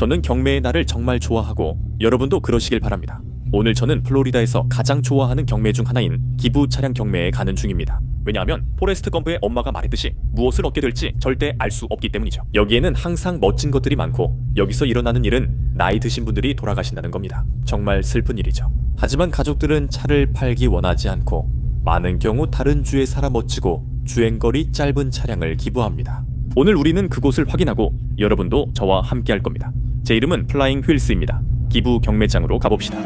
저는 경매의 날을 정말 좋아하고 여러분도 그러시길 바랍니다. 오늘 저는 플로리다에서 가장 좋아하는 경매 중 하나인 기부 차량 경매에 가는 중입니다. 왜냐하면 포레스트 검프의 엄마가 말했듯이 무엇을 얻게 될지 절대 알 수 없기 때문이죠. 여기에는 항상 멋진 것들이 많고 여기서 일어나는 일은 나이 드신 분들이 돌아가신다는 겁니다. 정말 슬픈 일이죠. 하지만 가족들은 차를 팔기 원하지 않고 많은 경우 다른 주에 살아 멋지고 주행거리 짧은 차량을 기부합니다. 오늘 우리는 그곳을 확인하고 여러분도 저와 함께 할 겁니다. 제 이름은 플라잉 휠스입니다. 기부 경매장으로 가봅시다.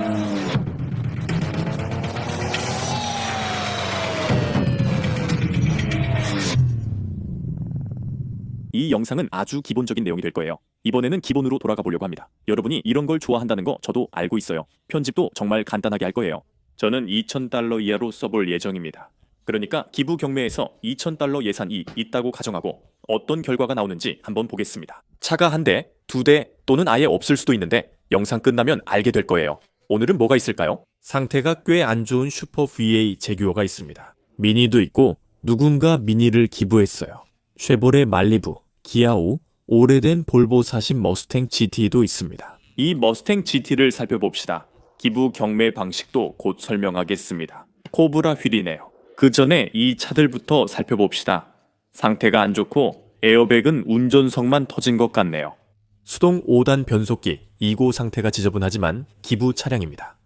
이 영상은 아주 기본적인 내용이 될 거예요. 이번에는 기본으로 돌아가 보려고 합니다. 여러분이 이런 걸 좋아한다는 거 저도 알고 있어요. 편집도 정말 간단하게 할 거예요. 저는 $2,000 이하로 써볼 예정입니다. 그러니까 기부 경매에서 $2,000 예산이 있다고 가정하고 어떤 결과가 나오는지 한번 보겠습니다. 차가 한 대, 두 대 또는 아예 없을 수도 있는데 영상 끝나면 알게 될 거예요. 오늘은 뭐가 있을까요? 상태가 꽤 안 좋은 슈퍼 VA 제규어가 있습니다. 미니도 있고 누군가 미니를 기부했어요. 쉐보레 말리부, 기아오, 오래된 볼보 40 머스탱 GT도 있습니다. 이 머스탱 GT를 살펴봅시다. 기부 경매 방식도 곧 설명하겠습니다. 코브라 휠이네요. 그 전에 이 차들부터 살펴봅시다. 상태가 안 좋고 에어백은 운전석만 터진 것 같네요. 수동 5단 변속기, 2고 상태가 지저분하지만 기부 차량입니다.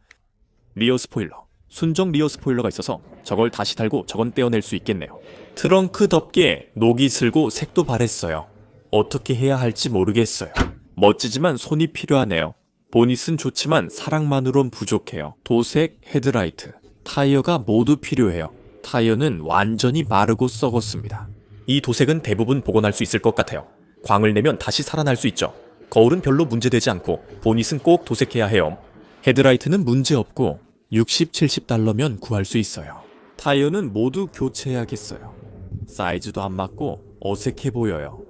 리어 스포일러, 순정 리어 스포일러가 있어서 저걸 다시 달고 저건 떼어낼 수 있겠네요. 트렁크 덮개에 녹이 슬고 색도 바랬어요. 어떻게 해야 할지 모르겠어요. 멋지지만 손이 필요하네요. 보닛은 좋지만 사랑만으론 부족해요. 도색, 헤드라이트, 타이어가 모두 필요해요. 타이어는 완전히 마르고 썩었습니다. 이 도색은 대부분 복원할 수 있을 것 같아요. 광을 내면 다시 살아날 수 있죠. 거울은 별로 문제되지 않고 보닛은 꼭 도색해야 해요. 헤드라이트는 문제없고 $60, $70면 구할 수 있어요. 타이어는 모두 교체해야겠어요. 사이즈도 안 맞고 어색해 보여요.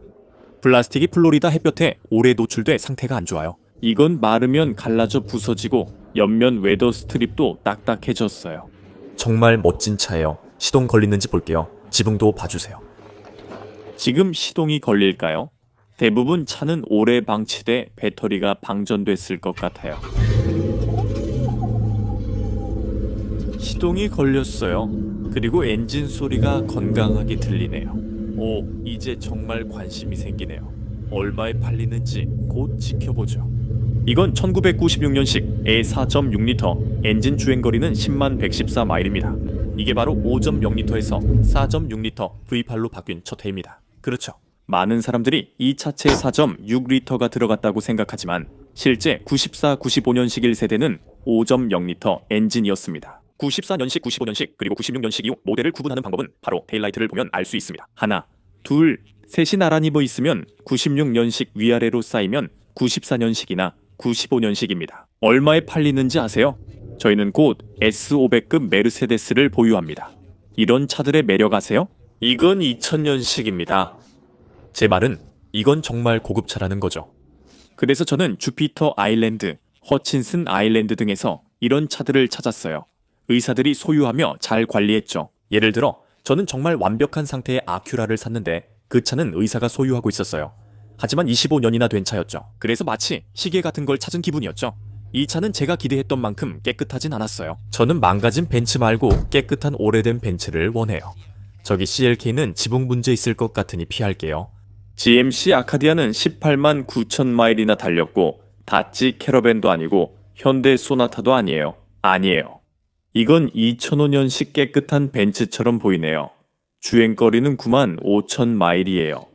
플라스틱이 플로리다 햇볕에 오래 노출돼 상태가 안 좋아요. 이건 마르면 갈라져 부서지고 옆면 웨더 스트립도 딱딱해졌어요. 정말 멋진 차예요. 시동 걸리는지 볼게요. 지붕도 봐주세요. 지금 시동이 걸릴까요? 대부분 차는 오래 방치돼 배터리가 방전됐을 것 같아요. 시동이 걸렸어요. 그리고 엔진 소리가 건강하게 들리네요. 오, 이제 정말 관심이 생기네요. 얼마에 팔리는지 곧 지켜보죠. 이건 1996년식 E4.6L, 엔진 주행거리는 10114마일입니다. 이게 바로 5.0L에서 4.6L V8로 바뀐 첫 해입니다. 그렇죠. 많은 사람들이 이 차체에 4.6L가 들어갔다고 생각하지만 실제 94, 95년식 1세대는 5.0L 엔진이었습니다. 94년식, 95년식, 그리고 96년식 이후 모델을 구분하는 방법은 바로 테일라이트를 보면 알 수 있습니다. 하나, 둘, 셋이 나란히 있으면 96년식 위아래로 쌓이면 94년식이나 95년식입니다. 얼마에 팔리는지 아세요? 저희는 곧 S500급 메르세데스를 보유합니다. 이런 차들의 매력 아세요? 이건 2000년식입니다. 제 말은 이건 정말 고급차라는 거죠. 그래서 저는 주피터 아일랜드, 허친슨 아일랜드 등에서 이런 차들을 찾았어요. 의사들이 소유하며 잘 관리했죠. 예를 들어 저는 정말 완벽한 상태의 아큐라를 샀는데 그 차는 의사가 소유하고 있었어요. 하지만 25년이나 된 차였죠. 그래서 마치 시계 같은 걸 찾은 기분이었죠. 이 차는 제가 기대했던 만큼 깨끗하진 않았어요. 저는 망가진 벤츠 말고 깨끗한 오래된 벤츠를 원해요. 저기 CLK는 지붕 문제 있을 것 같으니 피할게요. GMC 아카디아는 18만 9천 마일이나 달렸고 다찌 캐러밴도 아니고 현대 소나타도 아니에요. 아니에요. 이건 2005년식 깨끗한 벤츠처럼 보이네요. 주행거리는 9만 5천 마일이에요.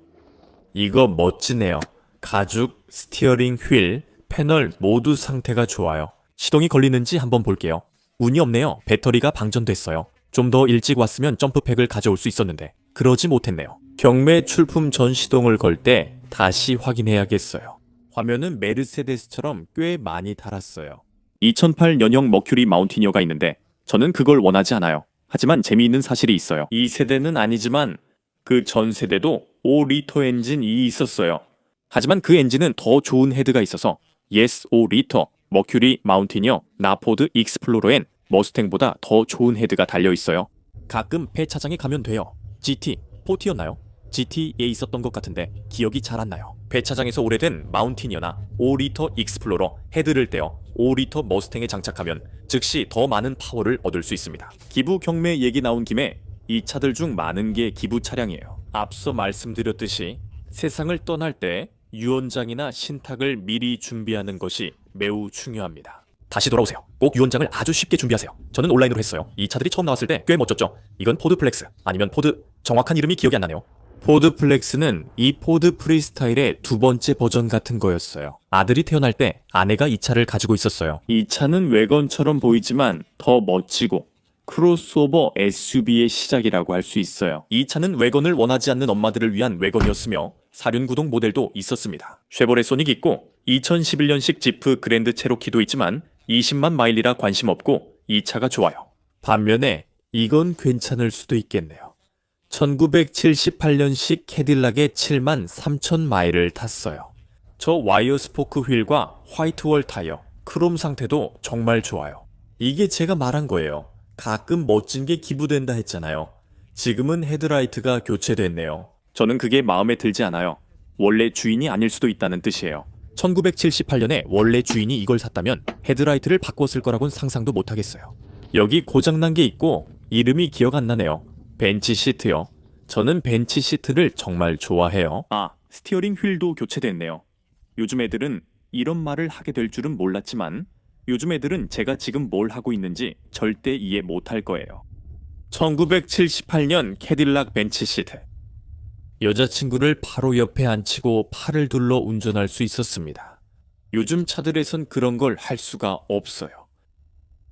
이거 멋지네요. 가죽, 스티어링 휠, 패널 모두 상태가 좋아요. 시동이 걸리는지 한번 볼게요. 운이 없네요. 배터리가 방전됐어요. 좀 더 일찍 왔으면 점프팩을 가져올 수 있었는데 그러지 못했네요. 경매 출품 전 시동을 걸 때 다시 확인해야겠어요. 화면은 메르세데스처럼 꽤 많이 달았어요. 2008년형 머큐리 마운티니어가 있는데 저는 그걸 원하지 않아요. 하지만 재미있는 사실이 있어요. 이 세대는 아니지만 그 전 세대도 5리터 엔진이 있었어요. 하지만 그 엔진은 더 좋은 헤드가 있어서 예스 5리터 머큐리 마운티니어 나포드 익스플로러엔 머스탱보다 더 좋은 헤드가 달려있어요. 가끔 폐차장에 가면 돼요. GT, 40였나요? GT에 있었던 것 같은데 기억이 잘 안 나요. 배차장에서 오래된 마운티니어나 5리터 익스플로러 헤드를 떼어 5리터 머스탱에 장착하면 즉시 더 많은 파워를 얻을 수 있습니다. 기부 경매 얘기 나온 김에 이 차들 중 많은 게 기부 차량이에요. 앞서 말씀드렸듯이 세상을 떠날 때 유언장이나 신탁을 미리 준비하는 것이 매우 중요합니다. 다시 돌아오세요. 꼭 유언장을 아주 쉽게 준비하세요. 저는 온라인으로 했어요. 이 차들이 처음 나왔을 때 꽤 멋졌죠. 이건 포드 플렉스 아니면 포드, 정확한 이름이 기억이 안 나네요. 포드 플렉스는 이 포드 프리스타일의 두 번째 버전 같은 거였어요. 아들이 태어날 때 아내가 이 차를 가지고 있었어요. 이 차는 외건처럼 보이지만 더 멋지고 크로스오버 SUV의 시작이라고 할 수 있어요. 이 차는 외건을 원하지 않는 엄마들을 위한 외건이었으며 사륜구동 모델도 있었습니다. 쉐보레 소닉 있고 2011년식 지프 그랜드 체로키도 있지만 20만 마일이라 관심 없고 이 차가 좋아요. 반면에 이건 괜찮을 수도 있겠네요. 1978년식 캐딜락의 7만 3천 마일을 탔어요. 저 와이어 스포크 휠과 화이트월 타이어, 크롬 상태도 정말 좋아요. 이게 제가 말한 거예요. 가끔 멋진 게 기부된다 했잖아요. 지금은 헤드라이트가 교체됐네요. 저는 그게 마음에 들지 않아요. 원래 주인이 아닐 수도 있다는 뜻이에요. 1978년에 원래 주인이 이걸 샀다면 헤드라이트를 바꿨을 거라고는 상상도 못하겠어요. 여기 고장난 게 있고 이름이 기억 안 나네요. 벤치 시트요. 저는 벤치 시트를 정말 좋아해요. 아, 스티어링 휠도 교체됐네요. 요즘 애들은 이런 말을 하게 될 줄은 몰랐지만 요즘 애들은 제가 지금 뭘 하고 있는지 절대 이해 못할 거예요. 1978년 캐딜락 벤치 시트. 여자친구를 바로 옆에 앉히고 팔을 둘러 운전할 수 있었습니다. 요즘 차들에선 그런 걸 할 수가 없어요.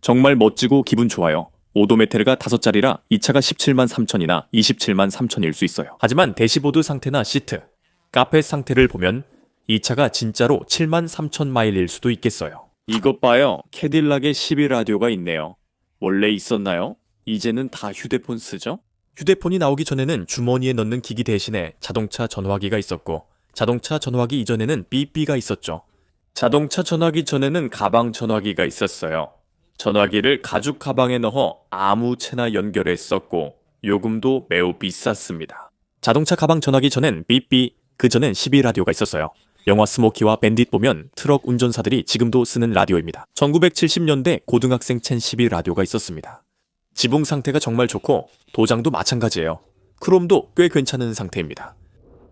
정말 멋지고 기분 좋아요. 오도메테르가 5자리라 이 차가 17만 3천이나 27만 3천일 수 있어요. 하지만 대시보드 상태나 시트, 카펫 상태를 보면 이 차가 진짜로 7만 3천 마일일 수도 있겠어요. 이것 봐요. 캐딜락에 12라디오가 있네요. 원래 있었나요? 이제는 다 휴대폰 쓰죠? 휴대폰이 나오기 전에는 주머니에 넣는 기기 대신에 자동차 전화기가 있었고 자동차 전화기 이전에는 삐삐가 있었죠. 자동차 전화기 전에는 가방 전화기가 있었어요. 전화기를 가죽 가방에 넣어 아무 채나 연결했었고 요금도 매우 비쌌습니다. 자동차 가방 전화기 전엔 삐삐, 그 전엔 12라디오가 있었어요. 영화 스모키와 밴딧 보면 트럭 운전사들이 지금도 쓰는 라디오입니다. 1970년대 고등학생 챈 12라디오가 있었습니다. 지붕 상태가 정말 좋고 도장도 마찬가지예요. 크롬도 꽤 괜찮은 상태입니다.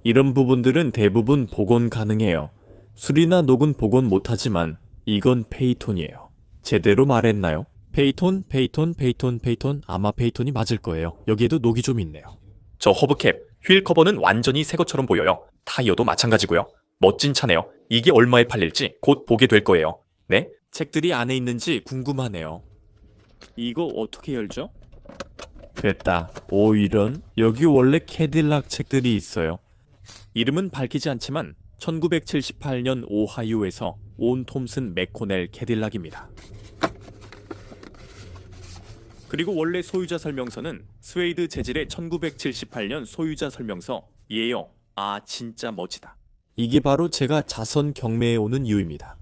이런 부분들은 대부분 복원 가능해요. 수리나 녹은 복원 못하지만 이건 페이톤이에요. 제대로 말했나요? 페이톤 아마 페이톤이 맞을 거예요. 여기에도 녹이 좀 있네요. 저 허브캡, 휠 커버는 완전히 새 것처럼 보여요. 타이어도 마찬가지고요. 멋진 차네요. 이게 얼마에 팔릴지 곧 보게 될 거예요. 네? 책들이 안에 있는지 궁금하네요. 이거 어떻게 열죠? 됐다. 오, 이런. 여기 원래 캐딜락 책들이 있어요. 이름은 밝히지 않지만 1978년 오하이오에서 온 톰슨 맥코넬 캐딜락입니다. 그리고 원래 소유자 설명서는 스웨이드 재질의 1978년 소유자 설명서이에요. 아, 진짜 멋지다. 이게 바로 제가 자선 경매에 오는 이유입니다.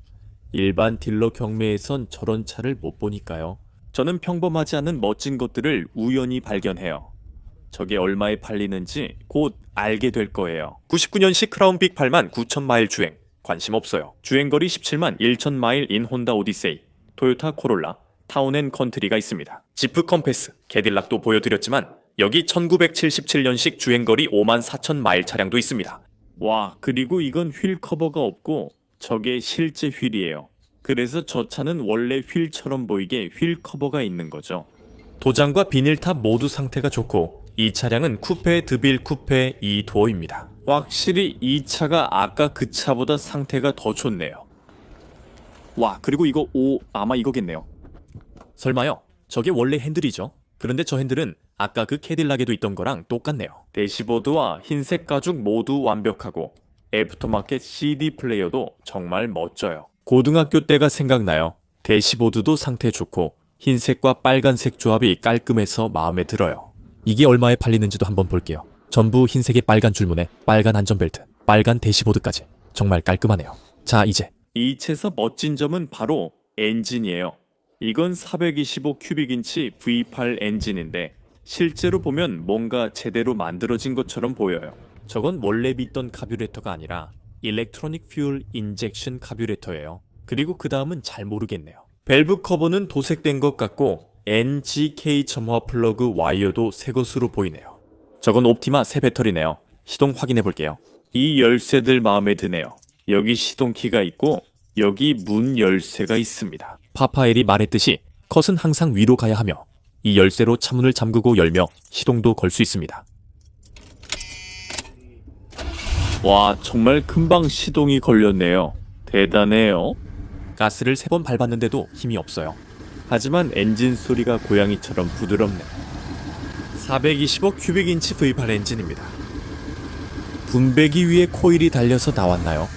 일반 딜러 경매에선 저런 차를 못 보니까요. 저는 평범하지 않은 멋진 것들을 우연히 발견해요. 저게 얼마에 팔리는지 곧 알게 될 거예요. 99년식 크라운 빅 8만 9천 마일 주행. 관심 없어요. 주행거리 17만 1천 마일인 혼다 오디세이, 토요타 코롤라, 타운앤 컨트리가 있습니다. 지프 컴패스, 캐딜락도 보여드렸지만 여기 1977년식 주행거리 5만 4천 마일 차량도 있습니다. 와, 그리고 이건 휠 커버가 없고 저게 실제 휠이에요. 그래서 저 차는 원래 휠처럼 보이게 휠 커버가 있는 거죠. 도장과 비닐탑 모두 상태가 좋고 이 차량은 쿠페 드빌 쿠페 2도어입니다. 확실히 이 차가 아까 그 차보다 상태가 더 좋네요. 와, 그리고 이거 아마 이거겠네요. 설마요? 저게 원래 핸들이죠. 그런데 저 핸들은 아까 그 캐딜락에도 있던 거랑 똑같네요. 대시보드와 흰색 가죽 모두 완벽하고 애프터마켓 CD 플레이어도 정말 멋져요. 고등학교 때가 생각나요. 대시보드도 상태 좋고 흰색과 빨간색 조합이 깔끔해서 마음에 들어요. 이게 얼마에 팔리는지도 한번 볼게요. 전부 흰색의 빨간 줄무늬, 빨간 안전벨트, 빨간 대시보드까지. 정말 깔끔하네요. 자, 이제 이 차에서 멋진 점은 바로 엔진이에요. 이건 425 큐빅인치 V8 엔진인데 실제로 보면 뭔가 제대로 만들어진 것처럼 보여요. 저건 원래 믿던 카뷰레터가 아니라 일렉트로닉 퓨얼 인젝션 카뷰레터예요. 그리고 그 다음은 잘 모르겠네요. 밸브 커버는 도색된 것 같고 NGK 점화 플러그 와이어도 새 것으로 보이네요. 저건 옵티마 새 배터리네요. 시동 확인해 볼게요. 이 열쇠들 마음에 드네요. 여기 시동키가 있고 여기 문 열쇠가 있습니다. 파파엘이 말했듯이 컷은 항상 위로 가야 하며 이 열쇠로 차문을 잠그고 열며 시동도 걸 수 있습니다. 와, 정말 금방 시동이 걸렸네요. 대단해요. 가스를 3번 밟았는데도 힘이 없어요. 하지만 엔진 소리가 고양이처럼 부드럽네요. 425 큐빅인치 V8 엔진입니다. 분배기 위에 코일이 달려서 나왔나요?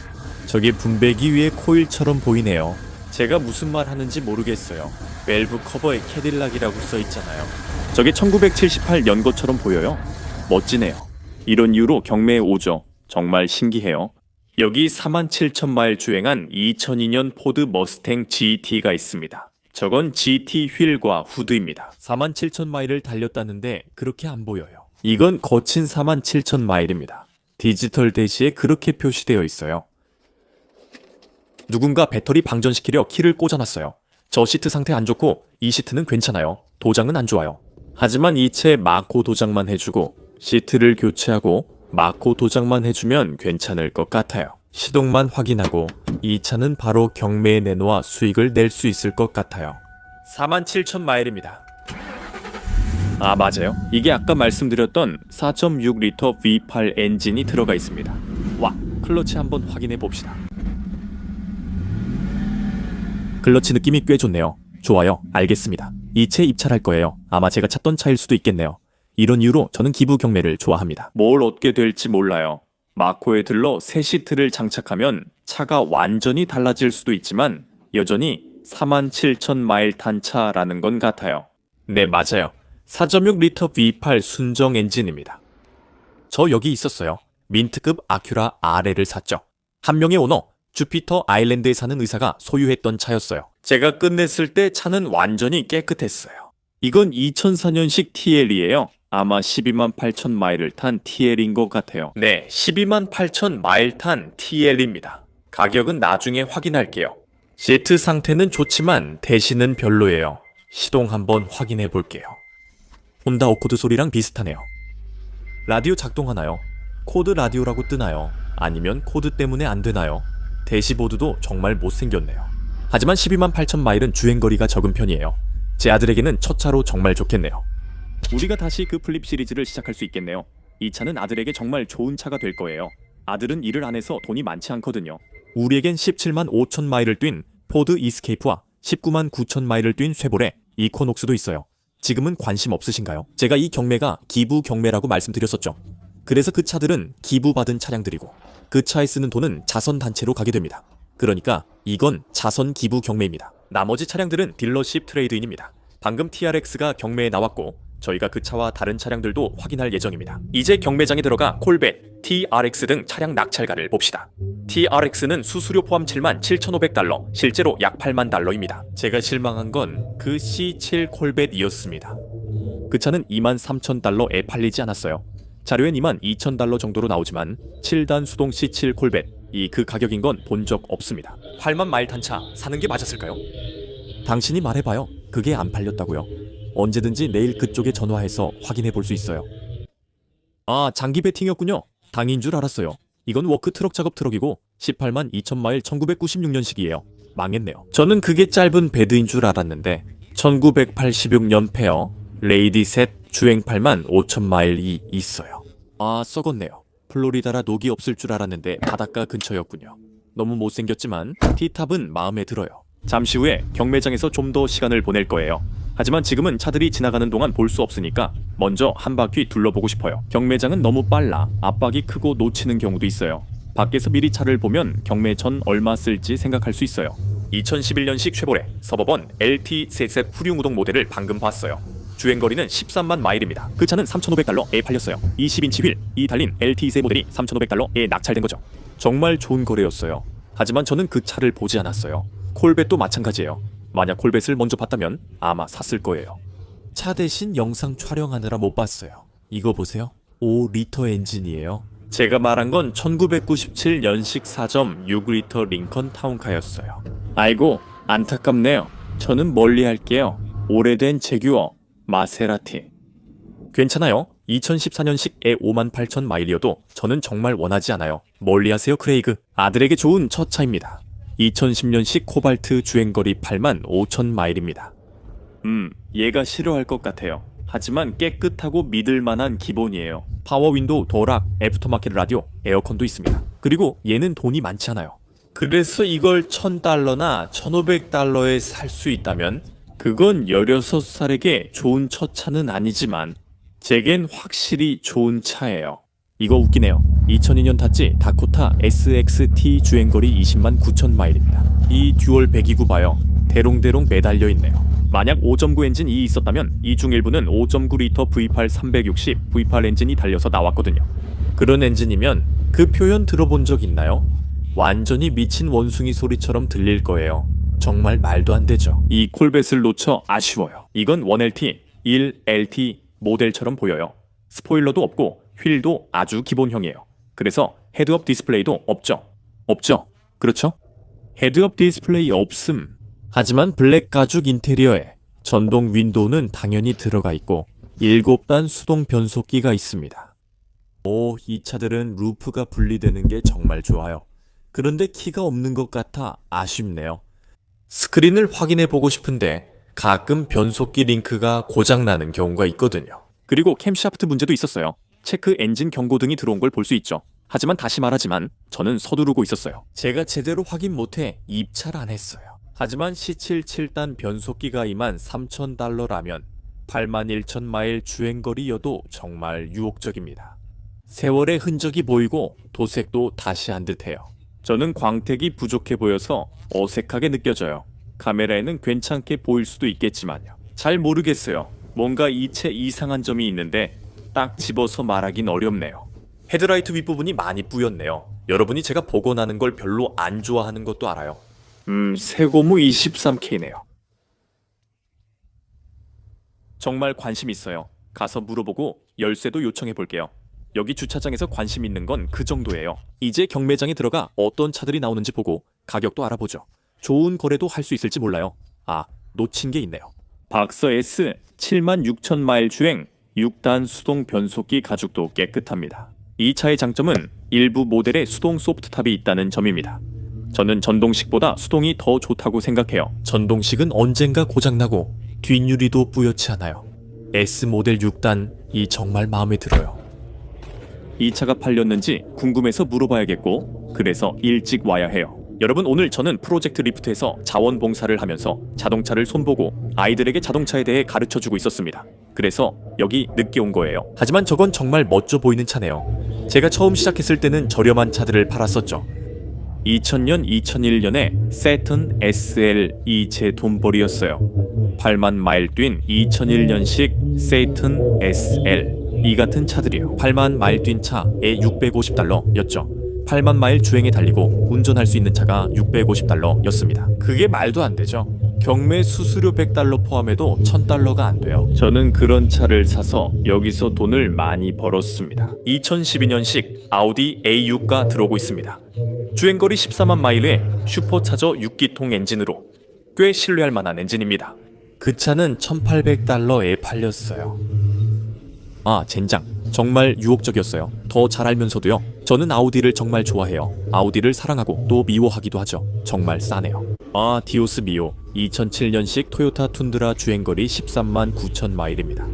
저게 분배기 위에 코일처럼 보이네요. 제가 무슨 말 하는지 모르겠어요. 밸브 커버에 캐딜락이라고 써있잖아요. 저게 1978 연거처럼 보여요. 멋지네요. 이런 이유로 경매에 오죠. 정말 신기해요. 여기 47,000마일 주행한 2002년 포드 머스탱 GT가 있습니다. 저건 GT 휠과 후드입니다. 47,000마일을 달렸다는데 그렇게 안 보여요. 이건 거친 47,000마일입니다. 디지털 대시에 그렇게 표시되어 있어요. 누군가 배터리 방전시키려 키를 꽂아놨어요. 저 시트 상태 안 좋고 이 시트는 괜찮아요. 도장은 안 좋아요. 하지만 이 채 마코 도장만 해주고 시트를 교체하고 마코 도장만 해주면 괜찮을 것 같아요. 시동만 확인하고 이 차는 바로 경매에 내놓아 수익을 낼 수 있을 것 같아요. 47,000마일입니다. 아, 맞아요. 이게 아까 말씀드렸던 4.6리터 V8 엔진이 들어가 있습니다. 와, 클러치 한번 확인해 봅시다. 클러치 느낌이 꽤 좋네요. 좋아요. 알겠습니다. 이 채 입찰할 거예요. 아마 제가 찾던 차일 수도 있겠네요. 이런 이유로 저는 기부 경매를 좋아합니다. 뭘 얻게 될지 몰라요. 마코에 들러 새 시트를 장착하면 차가 완전히 달라질 수도 있지만 여전히 47,000마일 탄 차라는 건 같아요. 네, 맞아요. 4.6리터 V8 순정 엔진입니다. 저 여기 있었어요. 민트급 아큐라 RL을 샀죠. 한 명의 오너, 주피터 아일랜드에 사는 의사가 소유했던 차였어요. 제가 끝냈을 때 차는 완전히 깨끗했어요. 이건 2004년식 TL이에요. 아마 128,000마일을 탄 TL인 것 같아요. 네, 128,000마일 탄 TL입니다. 가격은 나중에 확인할게요. 시트 상태는 좋지만 대시는 별로예요. 시동 한번 확인해 볼게요. 혼다 어코드 소리랑 비슷하네요. 라디오 작동하나요? 코드 라디오라고 뜨나요? 아니면 코드 때문에 안 되나요? 대시보드도 정말 못생겼네요. 하지만 128,000마일은 주행거리가 적은 편이에요. 제 아들에게는 첫 차로 정말 좋겠네요. 우리가 다시 그 플립 시리즈를 시작할 수 있겠네요. 이 차는 아들에게 정말 좋은 차가 될 거예요. 아들은 일을 안 해서 돈이 많지 않거든요. 우리에겐 17만 5천 마일을 뛴 포드 이스케이프와 19만 9천 마일을 뛴 쉐보레 이코녹스도 있어요. 지금은 관심 없으신가요? 제가 이 경매가 기부 경매라고 말씀드렸었죠. 그래서 그 차들은 기부받은 차량들이고 그 차에 쓰는 돈은 자선단체로 가게 됩니다. 그러니까 이건 자선 기부 경매입니다. 나머지 차량들은 딜러십 트레이드인입니다. 방금 TRX가 경매에 나왔고 저희가 그 차와 다른 차량들도 확인할 예정입니다. 이제 경매장에 들어가 콜벳, TRX 등 차량 낙찰가를 봅시다. TRX는 수수료 포함 7만 7,500달러, 실제로 약 8만 달러입니다. 제가 실망한 건 그 C7 콜벳이었습니다. 그 차는 2만 3천 달러에 팔리지 않았어요. 자료엔 2만 2천 달러 정도로 나오지만 7단 수동 C7 콜벳, 이 그 가격인 건 본 적 없습니다. 8만 마일 탄 차 사는 게 맞았을까요? 당신이 말해봐요. 그게 안 팔렸다고요. 언제든지 내일 그쪽에 전화해서 확인해 볼 수 있어요. 아, 장기 배팅이었군요. 당인 줄 알았어요. 이건 워크 트럭 작업 트럭이고 18만 2천 마일 1996년식이에요. 망했네요. 저는 그게 짧은 배드인 줄 알았는데 1986년 페어 레이디셋 주행 8만 5천 마일이 있어요. 아, 썩었네요. 플로리다라 녹이 없을 줄 알았는데 바닷가 근처였군요. 너무 못생겼지만 T탑은 마음에 들어요. 잠시 후에 경매장에서 좀 더 시간을 보낼 거예요. 하지만 지금은 차들이 지나가는 동안 볼 수 없으니까 먼저 한 바퀴 둘러보고 싶어요. 경매장은 너무 빨라 압박이 크고 놓치는 경우도 있어요. 밖에서 미리 차를 보면 경매 전 얼마 쓸지 생각할 수 있어요. 2011년식 쉐보레 서버번 LT3Z 후륜우동 모델을 방금 봤어요. 주행거리는 13만 마일입니다. 그 차는 3,500달러에 팔렸어요. 20인치 휠이 달린 LT2 모델이 3,500달러에 낙찰된 거죠. 정말 좋은 거래였어요. 하지만 저는 그 차를 보지 않았어요. 콜벳도 마찬가지예요. 만약 콜벳을 먼저 봤다면 아마 샀을 거예요. 차 대신 영상 촬영하느라 못 봤어요. 이거 보세요. 5리터 엔진이에요. 제가 말한 건 1997 연식 4.6리터 링컨 타운카였어요. 아이고, 안타깝네요. 저는 멀리 할게요. 오래된 제규어 마세라티. 괜찮아요. 2014년식에 58,000 마일이어도 저는 정말 원하지 않아요. 멀리하세요 크레이그. 아들에게 좋은 첫 차입니다. 2010년식 코발트 주행거리 85,000 마일입니다. 얘가 싫어할 것 같아요. 하지만 깨끗하고 믿을만한 기본이에요. 파워 윈도우, 도어락, 애프터마켓 라디오, 에어컨도 있습니다. 그리고 얘는 돈이 많지 않아요. 그래서 이걸 $1,000나 $1,500에 살 수 있다면 그건 16살에게 좋은 첫 차는 아니지만 제겐 확실히 좋은 차예요. 이거 웃기네요. 2002년 탔지 다코타 SXT 주행거리 20만 9천 마일입니다. 이 듀얼 배기구 봐요. 대롱대롱 매달려 있네요. 만약 5.9 엔진이 있었다면 이 중 일부는 5.9리터 V8 360 V8 엔진이 달려서 나왔거든요. 그런 엔진이면 그 표현 들어본 적 있나요? 완전히 미친 원숭이 소리처럼 들릴 거예요. 정말 말도 안 되죠. 이 콜벳을 놓쳐 아쉬워요. 이건 1LT, 1LT 모델처럼 보여요. 스포일러도 없고 휠도 아주 기본형이에요. 그래서 헤드업 디스플레이도 없죠. 없죠. 그렇죠? 헤드업 디스플레이 없음. 하지만 블랙 가죽 인테리어에 전동 윈도우는 당연히 들어가 있고 7단 수동 변속기가 있습니다. 오, 이 차들은 루프가 분리되는 게 정말 좋아요. 그런데 키가 없는 것 같아 아쉽네요. 스크린을 확인해 보고 싶은데 가끔 변속기 링크가 고장나는 경우가 있거든요. 그리고 캠샤프트 문제도 있었어요. 체크 엔진 경고등이 들어온 걸 볼 수 있죠. 하지만 다시 말하지만 저는 서두르고 있었어요. 제가 제대로 확인 못해 입찰 안 했어요. 하지만 C77단 변속기가 23,000달러라면 81,000 마일 주행거리여도 정말 유혹적입니다. 세월의 흔적이 보이고 도색도 다시 한 듯해요. 저는 광택이 부족해 보여서 어색하게 느껴져요. 카메라에는 괜찮게 보일 수도 있겠지만요. 잘 모르겠어요. 뭔가 이 채 이상한 점이 있는데 딱 집어서 말하긴 어렵네요. 헤드라이트 윗부분이 많이 뿌였네요. 여러분이 제가 복원하는 걸 별로 안 좋아하는 것도 알아요. 세고무 23K네요. 정말 관심 있어요. 가서 물어보고 열쇠도 요청해 볼게요. 여기 주차장에서 관심 있는 건 그 정도예요. 이제 경매장에 들어가 어떤 차들이 나오는지 보고 가격도 알아보죠. 좋은 거래도 할 수 있을지 몰라요. 아, 놓친 게 있네요. 박서 S 76,000 마일 주행 6단 수동 변속기 가죽도 깨끗합니다. 이 차의 장점은 일부 모델에 수동 소프트탑이 있다는 점입니다. 저는 전동식보다 수동이 더 좋다고 생각해요. 전동식은 언젠가 고장나고 뒷유리도 뿌옇지 않아요. S 모델 6단이 정말 마음에 들어요. 이 차가 팔렸는지 궁금해서 물어봐야겠고 그래서 일찍 와야 해요. 여러분, 오늘 저는 프로젝트 리프트에서 자원봉사를 하면서 자동차를 손보고 아이들에게 자동차에 대해 가르쳐주고 있었습니다. 그래서 여기 늦게 온 거예요. 하지만 저건 정말 멋져 보이는 차네요. 제가 처음 시작했을 때는 저렴한 차들을 팔았었죠. 2000년, 2001년에 세턴 SL이 제 돈벌이였어요. 8만 마일 뛴 2001년식 세턴 SL. 이 같은 차들이요. 8만 마일 뛴 차에 $650였죠. 8만 마일 주행에 달리고 운전할 수 있는 차가 $650였습니다. 그게 말도 안 되죠. 경매 수수료 $100 포함해도 $1,000가 안 돼요. 저는 그런 차를 사서 여기서 돈을 많이 벌었습니다. 2012년식 아우디 A6가 들어오고 있습니다. 주행거리 14만 마일에 슈퍼차저 6기통 엔진으로 꽤 신뢰할 만한 엔진입니다. 그 차는 $1,800에 팔렸어요. 아, 젠장. 정말 유혹적이었어요. 더 잘 알면서도요. 저는 아우디를 정말 좋아해요. 아우디를 사랑하고 또 미워하기도 하죠. 정말 싸네요. 아, 디오스 미오. 2007년식 토요타 툰드라 주행거리 13만 9천 마일입니다.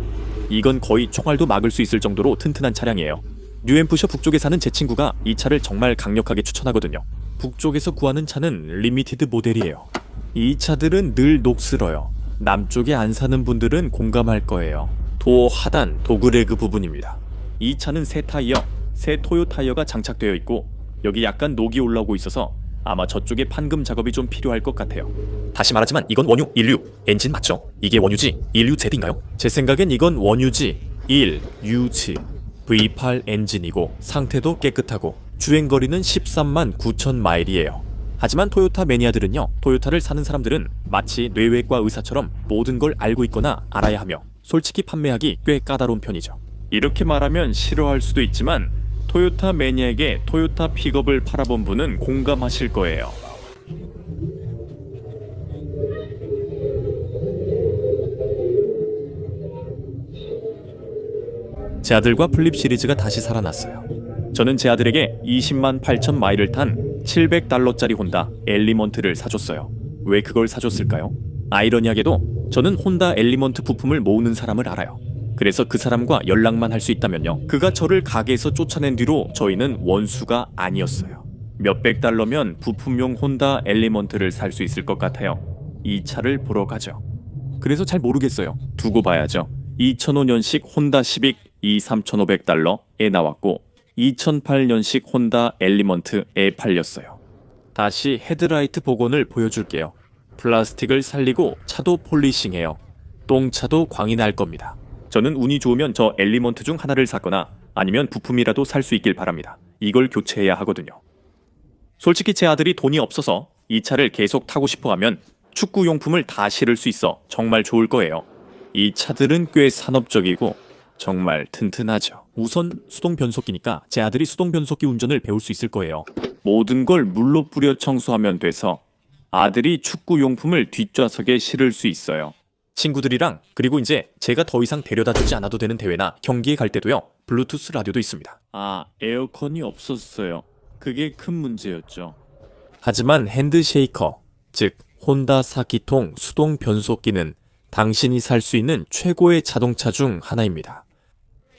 이건 거의 총알도 막을 수 있을 정도로 튼튼한 차량이에요. 뉴햄프셔 북쪽에 사는 제 친구가 이 차를 정말 강력하게 추천하거든요. 북쪽에서 구하는 차는 리미티드 모델이에요. 이 차들은 늘 녹슬어요. 남쪽에 안 사는 분들은 공감할 거예요. 도어 하단 도그레그 부분입니다. 이 차는 새 타이어, 새 토요 타이어가 장착되어 있고 여기 약간 녹이 올라오고 있어서 아마 저쪽에 판금 작업이 좀 필요할 것 같아요. 다시 말하지만 이건 원유 1류 엔진 맞죠? 이게 원유지 1류 Z인가요? 제 생각엔 이건 원유지 1UG V8 엔진이고 상태도 깨끗하고 주행거리는 13만 9천 마일이에요. 하지만 토요타 매니아들은요, 토요타를 사는 사람들은 마치 뇌외과 의사처럼 모든 걸 알고 있거나 알아야 하며 솔직히 판매하기 꽤 까다로운 편이죠. 이렇게 말하면 싫어할 수도 있지만 토요타 매니아에게 토요타 픽업을 팔아본 분은 공감하실 거예요. 제 아들과 플립 시리즈가 다시 살아났어요. 저는 제 아들에게 20만 8천 마일을 탄 $700짜리 혼다 엘리먼트를 사줬어요. 왜 그걸 사줬을까요? 아이러니하게도 저는 혼다 엘리먼트 부품을 모으는 사람을 알아요. 그래서 그 사람과 연락만 할 수 있다면요. 그가 저를 가게에서 쫓아낸 뒤로 저희는 원수가 아니었어요. 몇백 달러면 부품용 혼다 엘리먼트를 살 수 있을 것 같아요. 이 차를 보러 가죠. 그래서 잘 모르겠어요. 두고 봐야죠. 2005년식 혼다 시빅 23,500달러에 나왔고 2008년식 혼다 엘리먼트에 팔렸어요. 다시 헤드라이트 복원을 보여줄게요. 플라스틱을 살리고 차도 폴리싱해요. 똥차도 광이 날 겁니다. 저는 운이 좋으면 저 엘리먼트 중 하나를 샀거나 아니면 부품이라도 살 수 있길 바랍니다. 이걸 교체해야 하거든요. 솔직히 제 아들이 돈이 없어서 이 차를 계속 타고 싶어 하면 축구용품을 다 실을 수 있어 정말 좋을 거예요. 이 차들은 꽤 산업적이고 정말 튼튼하죠. 우선 수동 변속기니까 제 아들이 수동 변속기 운전을 배울 수 있을 거예요. 모든 걸 물로 뿌려 청소하면 돼서 아들이 축구용품을 뒷좌석에 실을 수 있어요. 친구들이랑 그리고 이제 제가 더 이상 데려다 주지 않아도 되는 대회나 경기에 갈 때도요. 블루투스 라디오도 있습니다. 에어컨이 없었어요. 그게 큰 문제였죠. 하지만 핸드쉐이커, 즉 혼다 4기통 수동 변속기는 당신이 살 수 있는 최고의 자동차 중 하나입니다.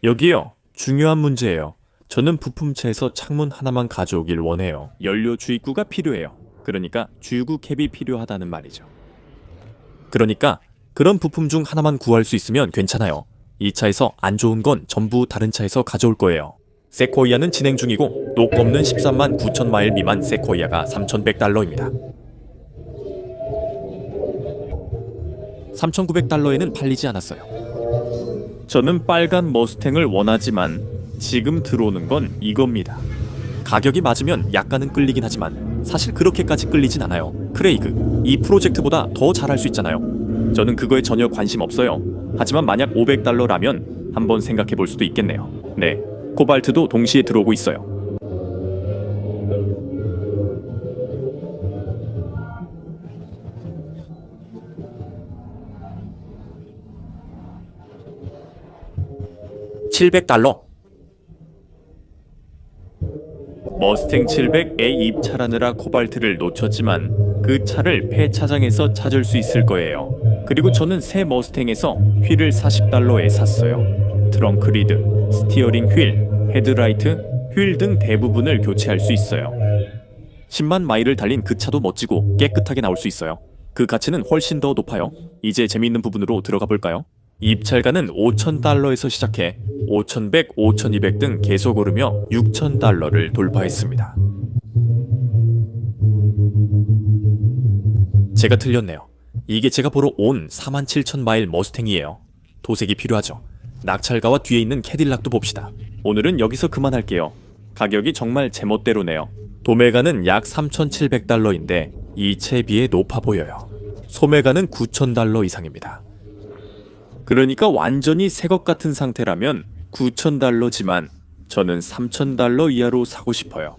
여기요. 중요한 문제예요. 저는 부품차에서 창문 하나만 가져오길 원해요. 연료 주입구가 필요해요. 그러니까 주유구 캡이 필요하다는 말이죠. 그러니까 그런 부품 중 하나만 구할 수 있으면 괜찮아요. 이 차에서 안 좋은 건 전부 다른 차에서 가져올 거예요. 세코이아는 진행 중이고 녹 없는 13만 9천 마일 미만 세코이아가 $3,100입니다. $3,900에는 팔리지 않았어요. 저는 빨간 머스탱을 원하지만 지금 들어오는 건 이겁니다. 가격이 맞으면 약간은 끌리긴 하지만 사실 그렇게까지 끌리진 않아요. 크레이그, 이 프로젝트보다 더 잘할 수 있잖아요. 저는 그거에 전혀 관심 없어요. 하지만 만약 $500라면 한번 생각해 볼 수도 있겠네요. 네, 코발트도 동시에 들어오고 있어요. $700. 머스탱 700에 입찰하느라 코발트를 놓쳤지만 그 차를 폐차장에서 찾을 수 있을 거예요. 그리고 저는 새 머스탱에서 휠을 $40에 샀어요. 트렁크 리드, 스티어링 휠, 헤드라이트, 휠 등 대부분을 교체할 수 있어요. 10만 마일을 달린 그 차도 멋지고 깨끗하게 나올 수 있어요. 그 가치는 훨씬 더 높아요. 이제 재미있는 부분으로 들어가 볼까요? 입찰가는 $5,000에서 시작해 5,100, 5,200 등 계속 오르며 $6,000를 돌파했습니다. 제가 틀렸네요. 이게 제가 보러 온 47,000 마일 머스탱이에요. 도색이 필요하죠. 낙찰가와 뒤에 있는 캐딜락도 봅시다. 오늘은 여기서 그만할게요. 가격이 정말 제멋대로네요. 도매가는 약 $3,700인데 이 차에 비해 높아 보여요. 소매가는 $9,000 이상입니다. 그러니까 완전히 새 것 같은 상태라면 $9,000지만 저는 $3,000 이하로 사고 싶어요.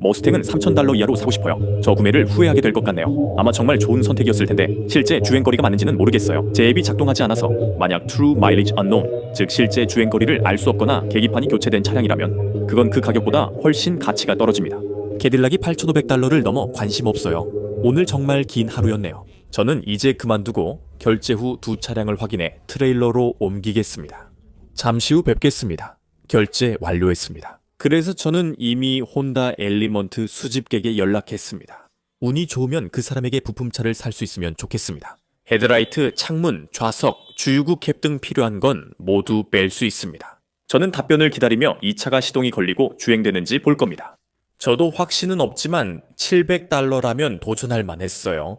머스탱은 $3,000 이하로 사고 싶어요. 저 구매를 후회하게 될 것 같네요. 아마 정말 좋은 선택이었을 텐데 실제 주행거리가 맞는지는 모르겠어요. 제 앱이 작동하지 않아서 만약 True Mileage Unknown, 즉 실제 주행거리를 알 수 없거나 계기판이 교체된 차량이라면 그건 그 가격보다 훨씬 가치가 떨어집니다. 캐딜락이 $8,500를 넘어 관심 없어요. 오늘 정말 긴 하루였네요. 저는 이제 그만두고 결제 후 두 차량을 확인해 트레일러로 옮기겠습니다. 잠시 후 뵙겠습니다. 결제 완료했습니다. 그래서 저는 이미 혼다 엘리먼트 수집객에 연락했습니다. 운이 좋으면 그 사람에게 부품차를 살 수 있으면 좋겠습니다. 헤드라이트, 창문, 좌석, 주유구 캡 등 필요한 건 모두 뺄 수 있습니다. 저는 답변을 기다리며 이 차가 시동이 걸리고 주행되는지 볼 겁니다. 저도 확신은 없지만 $700라면 도전할 만했어요.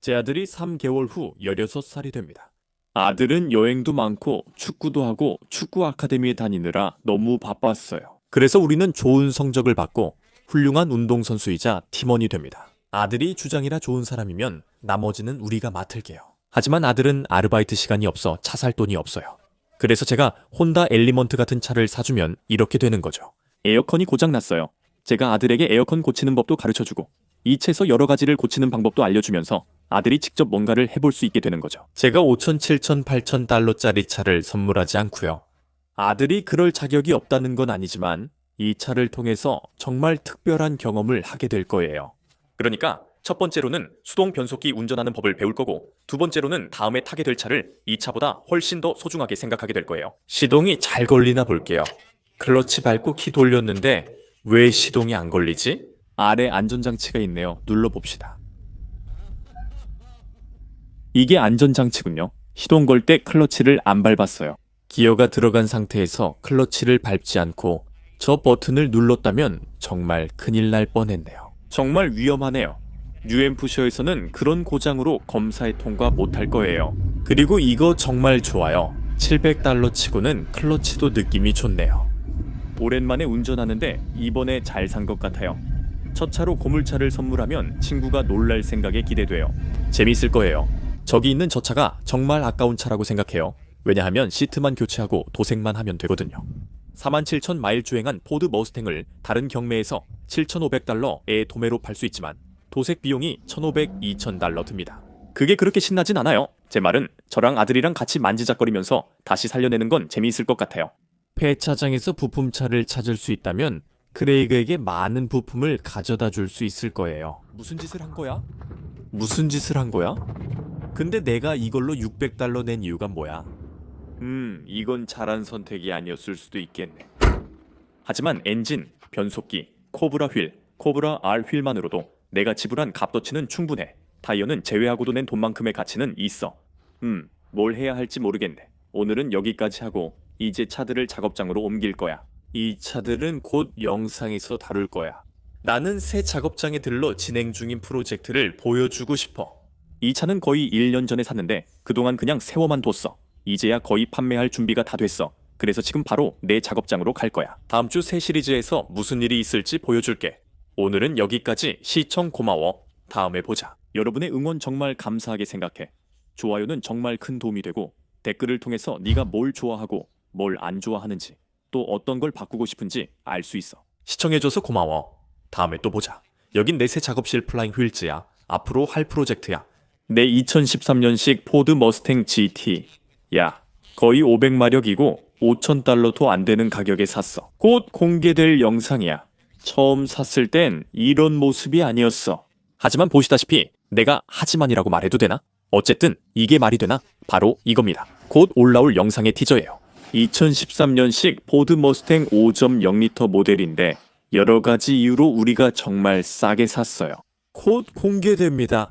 제 아들이 3개월 후 16살이 됩니다. 아들은 여행도 많고 축구도 하고 축구 아카데미에 다니느라 너무 바빴어요. 그래서 우리는 좋은 성적을 받고 훌륭한 운동선수이자 팀원이 됩니다. 아들이 주장이라 좋은 사람이면 나머지는 우리가 맡을게요. 하지만 아들은 아르바이트 시간이 없어 차 살 돈이 없어요. 그래서 제가 혼다 엘리먼트 같은 차를 사주면 이렇게 되는 거죠. 에어컨이 고장났어요. 제가 아들에게 에어컨 고치는 법도 가르쳐주고 이 차에서 여러 가지를 고치는 방법도 알려주면서 아들이 직접 뭔가를 해볼 수 있게 되는 거죠. 제가 5천, 7천, 8천 달러짜리 차를 선물하지 않고요. 아들이 그럴 자격이 없다는 건 아니지만 이 차를 통해서 정말 특별한 경험을 하게 될 거예요. 그러니까 첫 번째로는 수동 변속기 운전하는 법을 배울 거고 두 번째로는 다음에 타게 될 차를 이 차보다 훨씬 더 소중하게 생각하게 될 거예요. 시동이 잘 걸리나 볼게요. 클러치 밟고 키 돌렸는데 왜 시동이 안 걸리지? 아래 안전장치가 있네요. 눌러봅시다. 이게 안전장치군요. 시동 걸 때 클러치를 안 밟았어요. 기어가 들어간 상태에서 클러치를 밟지 않고 저 버튼을 눌렀다면 정말 큰일 날 뻔했네요. 정말 위험하네요. 뉴햄프셔에서는 그런 고장으로 검사에 통과 못할 거예요. 그리고 이거 정말 좋아요. 700달러 치고는 클러치도 느낌이 좋네요. 오랜만에 운전하는데 이번에 잘 산 것 같아요. 첫 차로 고물차를 선물하면 친구가 놀랄 생각에 기대돼요. 재밌을 거예요. 저기 있는 저 차가 정말 아까운 차라고 생각해요. 왜냐하면 시트만 교체하고 도색만 하면 되거든요. 47,000마일 주행한 포드 머스탱을 다른 경매에서 7,500달러에 도매로 팔 수 있지만 도색 비용이 1,500, 2,000달러 듭니다. 그게 그렇게 신나진 않아요. 제 말은 저랑 아들이랑 같이 만지작거리면서 다시 살려내는 건 재미있을 것 같아요. 폐차장에서 부품차를 찾을 수 있다면 크레이그에게 많은 부품을 가져다 줄 수 있을 거예요. 무슨 짓을 한 거야? 무슨 짓을 한 거야? 근데 내가 이걸로 600달러 낸 이유가 뭐야? 이건 잘한 선택이 아니었을 수도 있겠네. 하지만 엔진, 변속기, 코브라 휠, 코브라 R 휠만으로도 내가 지불한 값어치는 충분해. 타이어는 제외하고도 낸 돈만큼의 가치는 있어. 뭘 해야 할지 모르겠네. 오늘은 여기까지 하고 이제 차들을 작업장으로 옮길 거야. 이 차들은 곧 영상에서 다룰 거야. 나는 새 작업장에 들러 진행 중인 프로젝트를 보여주고 싶어. 이 차는 거의 1년 전에 샀는데 그동안 그냥 세워만 뒀어. 이제야 거의 판매할 준비가 다 됐어. 그래서 지금 바로 내 작업장으로 갈 거야. 다음 주 새 시리즈에서 무슨 일이 있을지 보여줄게. 오늘은 여기까지. 시청 고마워. 다음에 보자. 여러분의 응원 정말 감사하게 생각해. 좋아요는 정말 큰 도움이 되고 댓글을 통해서 네가 뭘 좋아하고 뭘 안 좋아하는지 또 어떤 걸 바꾸고 싶은지 알 수 있어. 시청해줘서 고마워. 다음에 또 보자. 여긴 내 새 작업실 플라잉 휠즈야. 앞으로 할 프로젝트야. 내 2013년식 포드 머스탱 GT. 야, 거의 500마력이고 5,000달러도 안 되는 가격에 샀어. 곧 공개될 영상이야. 처음 샀을 땐 이런 모습이 아니었어. 하지만 보시다시피 내가 하지만이라고 말해도 되나? 어쨌든 이게 말이 되나? 바로 이겁니다. 곧 올라올 영상의 티저예요. 2013년식 포드 머스탱 5.0L 모델인데 여러 가지 이유로 우리가 정말 싸게 샀어요. 곧 공개됩니다.